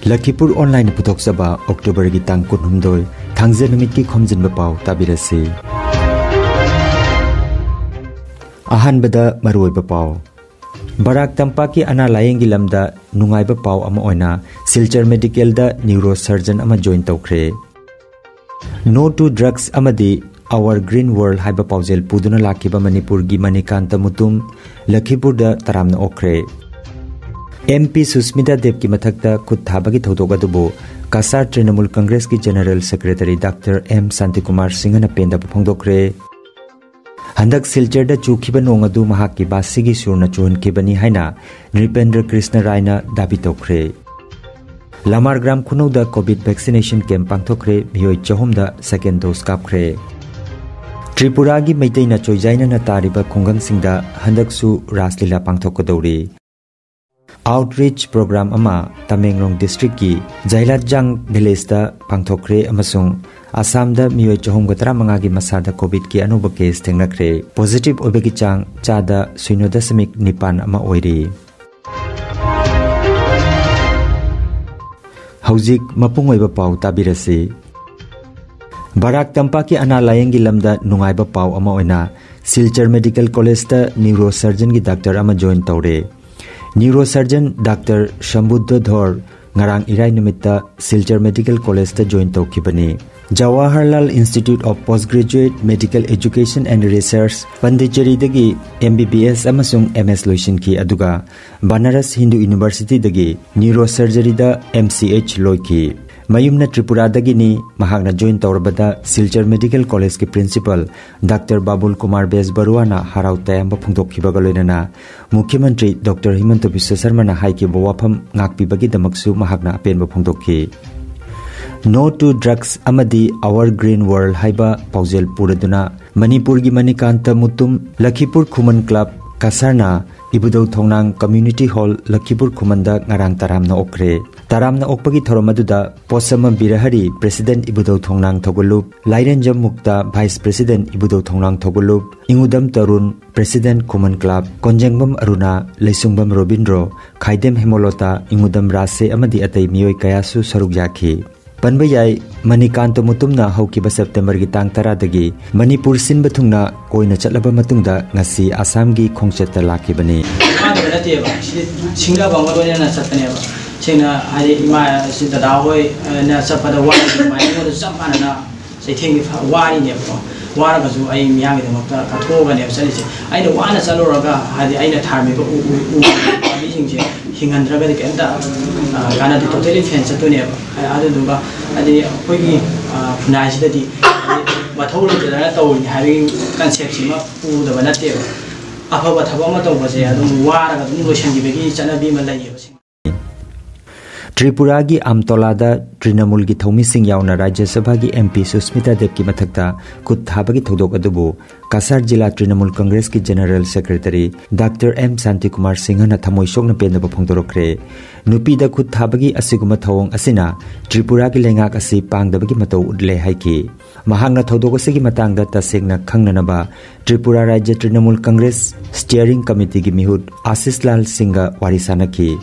Lakhipuronline putoksaba October gi tang kunhumdoi thangje numit ki Khomjinba Pao tabirasi. Ahanbada maruiba Pao. Barak Tampak ki ana layeng gi lamda nungaiba Pao ama oina Silchar Medical da neurosurgeon ama join tawkhre. No to drugs amadi Our Green World haiba paujel puduna lakiba Manipur gi Manikanta mutum Lakhipur da taramna okre. MP Susmita Dev ki mathakta khut thabagi thodoga dubo Kasar Trinamool Congress ki General Secretary Dr. M. Santikumar Singh na penda phongdokre. Handak Silchar da chukhiba nongadu mahaki basigi surna chuhun kibani haina Nripendra Krishna Raina dabi tokre. Lamar Gram Khunau da COVID vaccination camp pangthokre bhiyoi chahum da second dose kapkhre. Tripura gi Meitai na choijaina na tariba khungang singda handak su raslila pangthokadori. Outreach program ama Tamenglong district ki Jailajang village da pangthokre amasung Assam da miyoi chahum gatra manga gi masada COVID ki anuba case thengnakre positive obegi chang chada 0.9 ama oiri. Haujik mapungoiba Pao tabirasi. Barak Tampak ki ana layeng gi lamda nungaiba Pao ama oina Silchar Medical College da neurosurgeon gi doctor ama join tawre. Neurosurgeon Dr. Shambhuddha Dhor ngarang irai nimitta Silchar Medical College da join tawkhibani. Jawaharlal Institute of Postgraduate Medical Education and Research Pondicherry dagi MBBS amasung MS loisin ki aduga Banaras Hindu University dagi Neurosurgery da MCH loiki. Mayumna Tripura dagi ni mahagna join tawrabada Silchar Medical College ki principal Dr. Babul Kumar Bes Baruana harau tayamba phungdokhibaga loinana Mukhyamantri Dr. Himanta Biswa Sarma na haiki bawafam ngakpibagi damaksu mahagna apenba phungdokhi. No to drugs amadi Our Green World haiba paujel puraduna Manipur gi Manikanta mutum Lakhipur Khuman Club Kasarna Ibudau Thongnang Community Hall Lakhipur Khumanda ngarang taramna okre. Taramna okpagi thoromaduda Posama Birahari President Ibudau Thongnang Thogulup, Lairenjam Mukta Vice President Ibudau Thongnang Thogulup, Ingudam Tarun President Khuman Club, Konjangbam Aruna, Leisungbam Robindro, Khaidem Hemolota, Ingudam Rase amadi atay miyoi kayasu saruk yakhi. Panbayai Manikanta mutumna haukiba September gi tang tara dagi Manipur sinba thungna koina chatlaba matungda ngasi Assam gi khongchetta lakibani. Singa bangalo na satane ba. Sina hari ima sida dawoi na sapada wari mai mo samana na sai thengi wari ne ba. Wara ga su ai miyang de makta kathoga ne sali se. Ai da wana saloraga hari ai na tharmi ko u mi singje hingandraga de kenta kana de totally fence to ne ba. Adu duga adi koigi phunai sida di mathau le da tawni hari concept sima u da bana te ba. Afaba thaba ma taw ba se adu wara ga dum lotion gi begi chana bi ma lai ba. Tripura gi Amtolada Trinamool gi Thomi Singh yauna Rajya Sabha gi MP Susmita Dev ki mathakta khut thabagi thodok adubu Kasar Jila Trinamool Congress ki General Secretary Dr. M. Santikumar Singh na thamoi sokna pendaba phongdorokre. Nupi da khut thabagi asiguma thawong asina Tripura gi lengak asi pangdabagi matau udle haiki. Mahangna thodok asigi matangda tasengna khangnanaba Tripura Rajya Trinamool Congress Steering Committee gi mihut Ashish Lal Singha warisanaki.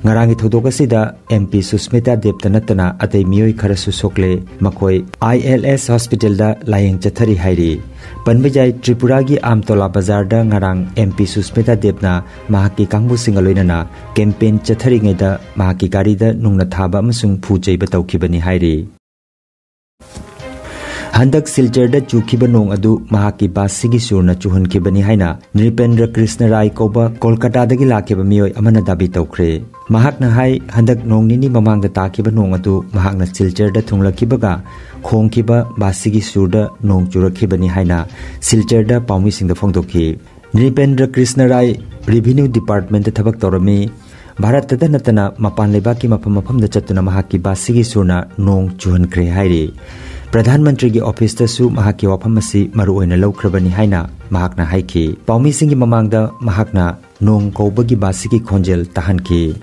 Ngarangi thodokasida MP Susmita Dev tanatana atay miyoi kharasu sokle makoi ILS Hospital da layeng chathari hairi. Panbajai Tripura gi Amtola Bazar da ngarang MP Susmita Dev na mahaki kangbu singaloinana campaign chathari ngeda mahaki gari da nungna thaba amasung phujai bataukhibani hairi. Handak Silchar da chukhiba nong adu mahaki basigi surna chuhun kibani haina Nripendra Krishna Rai koba Kolkata dagi lakiba miyoi amana dabi tawkhre. Mahakna hai handak nong nini mamang da takiba nong adu mahakna Silchar da thunglakibaga khongkiba basigi surda nong churakibani haina Silchar da paumi singda phongdokhi. Nripendra Krishna Rai Revenue Department da thabak tawrami Bharat da natana mapan lebaki mafam da chatuna mahaki basigi surna nong chuhan kre hairi. Pradhan Mantri gi office ta su mahaki wafam asi maru oina laukrabani haina mahakna haiki. Paumi singi mamangda mahakna nong kaubagi basigi khonjel tahanki.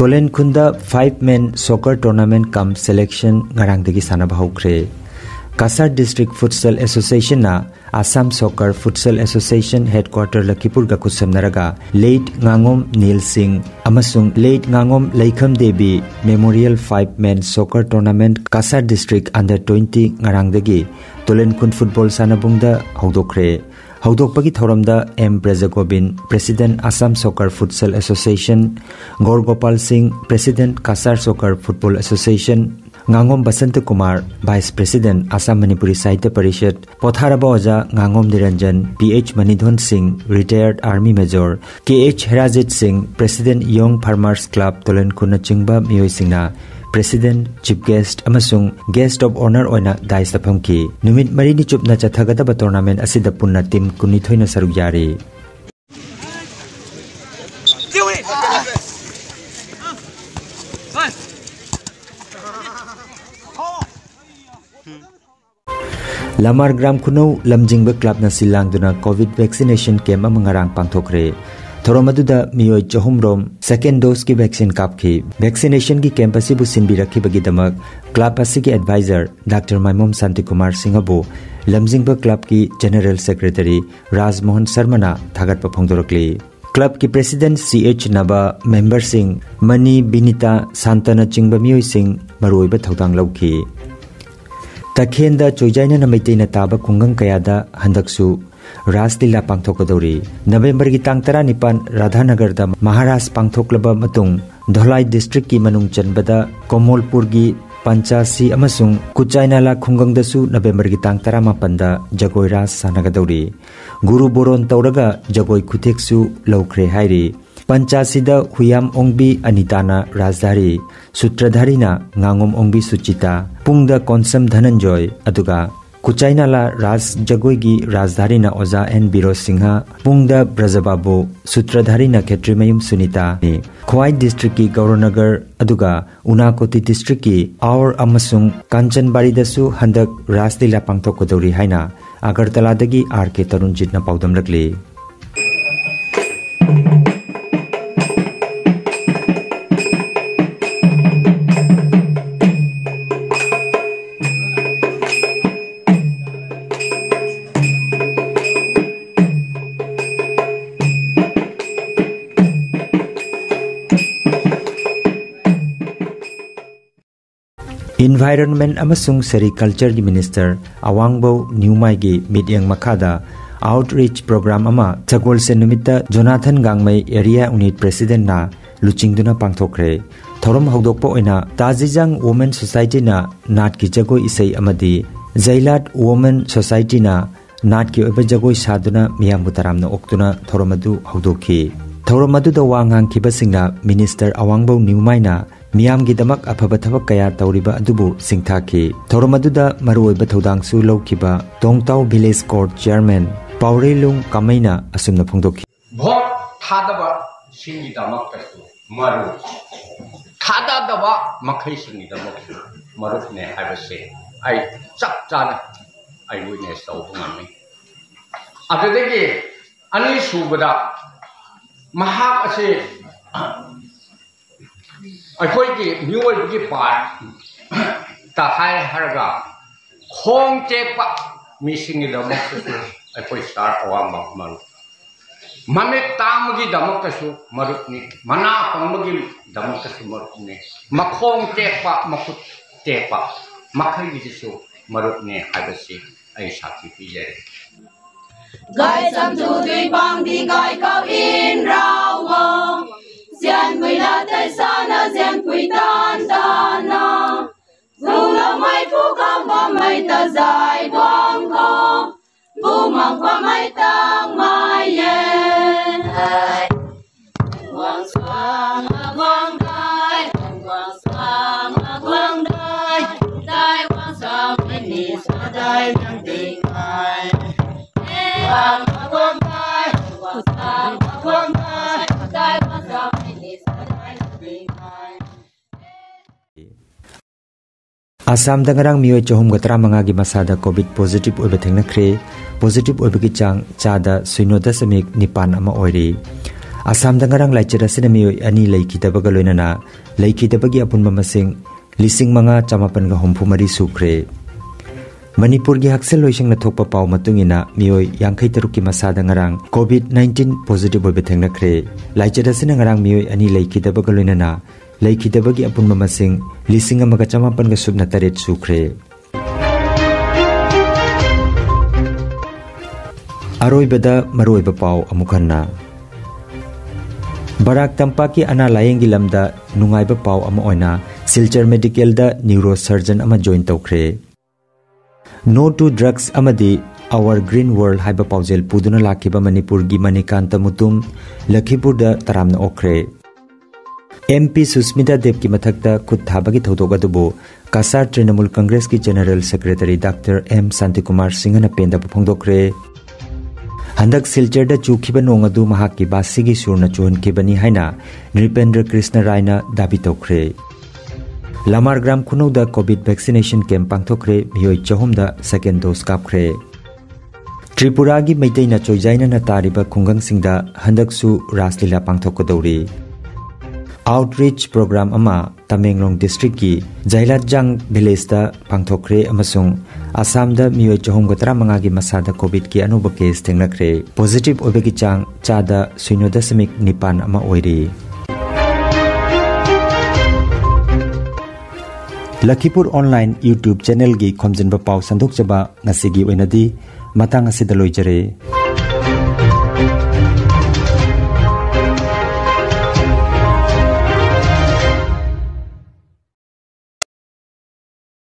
Tolen Khunda 5-man soccer tournament cum selection ngarangdagi sanaba hokre. Kasar District Futsal Association na Assam Soccer Futsal Association Headquarter Lakhipur ga kusamnaraga late Ngangom Neil Singh amasung late Ngangom Laikham Devi Memorial 5-man soccer tournament Kasar District Under 20 ngarangdagi Tolen Khund football sanabungda hawdokre. Hawdokpagi thoramda M Brajagobin President Assam Soccer Futsal Association, Gaur Gopal Singh President Kasar Soccer Football Association, Ngangom Basant Kumar Vice President Assam Manipuri Sahitya Parishad, Potharaba Oja Ngangom Niranjan PH Manidhon Singh Retired Army Major, KH Herajit Singh President Young Farmers Club Tolen Khund Chingba Miyoi Singna President, Chief Guest, amasung Guest of Honor oina daisa phamki. Numit marini chupna chathagadaba tournament asida punna team kunithoina saruk yari. Lamar Gram Kuno Lamjingba Club na silangduna COVID vaccination camp amangarang pangthokre. Thoromaduda miyoi chahumrom second dose ki vaccine kapki vaccination ki camp asibu sinbi rakhi bagi damak club asigi advisor Dr. Maimom Santi Kumar Singh abu Lamjingba Club ki General Secretary Raj Mohan Sarmana thagat pa phongdorokli. Club ki President CH Naba member Singh Mani Binita Santana Chingba miyoi Singh maruiba thaudang lauki. Takhenda choijaina na maitena taba kungang kayada handaksu Raslila Pangthokadori November ki tang 19 Radhanagar da Maharashtra Pangthoklaba matung Dholai district ki manung chanbada Komolpur gi Panchasi amasung Kuchainala Khungang dasu November ki tang 18 da Jagoi Ras sanagadori Guru Boron tauraga Jagoi Kutheksu laukre hairi Panchasi da Huyam Ongbi Anitana Rajdhari Sutradhari na Ngangom Ongbi Suchita Pungda Konsam Dhananjoy aduga Kuchainala Ras Jagoigi Rajdhari na Oza N. Biro Singha Pungda Brajababu Sutradhari na Khetrimayum Sunita ni Khwai District ki Gauranagar aduga Unakoti District ki Aur amasung Kanchanbari dasu handak Raslila Pangthokodori haina Agartala dagi R.K. Tarunjit na paudam lagli. Environment amasung Sericulture Minister Awangbo Newmai gi Midyang Makada Outreach Program ama Chagol se numita Jonathan Gangmai Area Unit President na Luchingduna Pangthokre Thorom Hogdokpo oina Tajijang Women Society na Nat ki Jagoi Isai amadi Zailat Women Society na Nat ki oiba Jagoi saduna miyang butaramna oktuna Thoromadu hogdokhi Thoromadu da wangang kibasingna Minister Awangbo Newmai na Miyam gi damak afaba thabak kaya tawriba adubu singthaki Thoromaduda maruoiba thodangsu lawkiba Tongtau Village Court Chairman Paurelung Kamaina asumna phongdokhi Bhot thadaba singi damak kasu maru thadaba makhai singi damak maru ne habase ai chak chana ai witness tau ngami adudegi ani subada mahak ase अखोई mule की part तहाय हरगा खोंग चेपा missing अखोई star अवाम मरु ममे ताम की दमक मरुनी मना पंग की दमक मरुनी मखोंग चेपा मखुत चेपा मखई की मरुनी हाइबसी आई साथी पीजे गाय सब दुई पांग दी गाय का इन रावो Zian Pui La Tai Sana, Zian Pui Tan Dana, Zula Mai Fu Kam Ba Mai Ta Zai Guang Ko, Bu Mang Ba Mai Tang Mai Yen. Guang Swang Guang Dai, Guang Swang Guang Dai, Dai Guang Swang Ni Sa Dai Nang Ding Mai. Guang Guang Dai, Guang Swang Guang Dai, Dai Guang Swang. Assam dangarang miyoi chahum gatra manga gi masada COVID positive oiba thengna khre positive oiba gi chang chada 0.9 ama oiri Assam da ngarang laichara sina mioi ani leikidaba loinana leikidabagi apunba masing lising manga chamapan ga hompu mari sukre Manipur gi haksel loising na thokpa pau matungina mioi yangkhai taruki masada ngarang COVID-19 positive boy bethengna khre laichara sina ngarang mioi ani leikidaba loinana leikidabagi apunba masing lising amaga chamapan ga subna taret sukre Aroibada maroiba pau amukhanna Barak Tampak ki ana layengi lamda nungaiba pau ama oina Silchar Medical da neurosurgeon ama join tawkhre No to drugs amadi our green world haiba paujel puduna lakhiba Manipur gi Manikanta mutum Lakhipur da taramna okre MP Susmita Dev ki mathakta khut thabagi thodoga dubo Kasar Trinamool Congress ki General Secretary Dr. M Santikumar Singh na penda phongdokre Handak Silchar da chukhiba nongadu mahakki basigi surna chon kebani haina Nripendra Krishna Raina dabi tokre Lamar Gram Kuno da COVID vaccination camp pangthokre mioi chahum da second dose kapkhre Tripura gi meiteina choijaina na tariba khungang singda handaksu raslila pangthokkodori Outreach program ama Tamenglong district ki Jailajang village da pangthokre amasung Assam da mioi chahum ga 35 gi masada COVID ki anuba case thengnakre positive obegi chang chada 0.9 ama oiri Lakhipuronline YouTube channel gi Khomjinba Pao sandok chaba ngasigi oinadi matang asidaloijare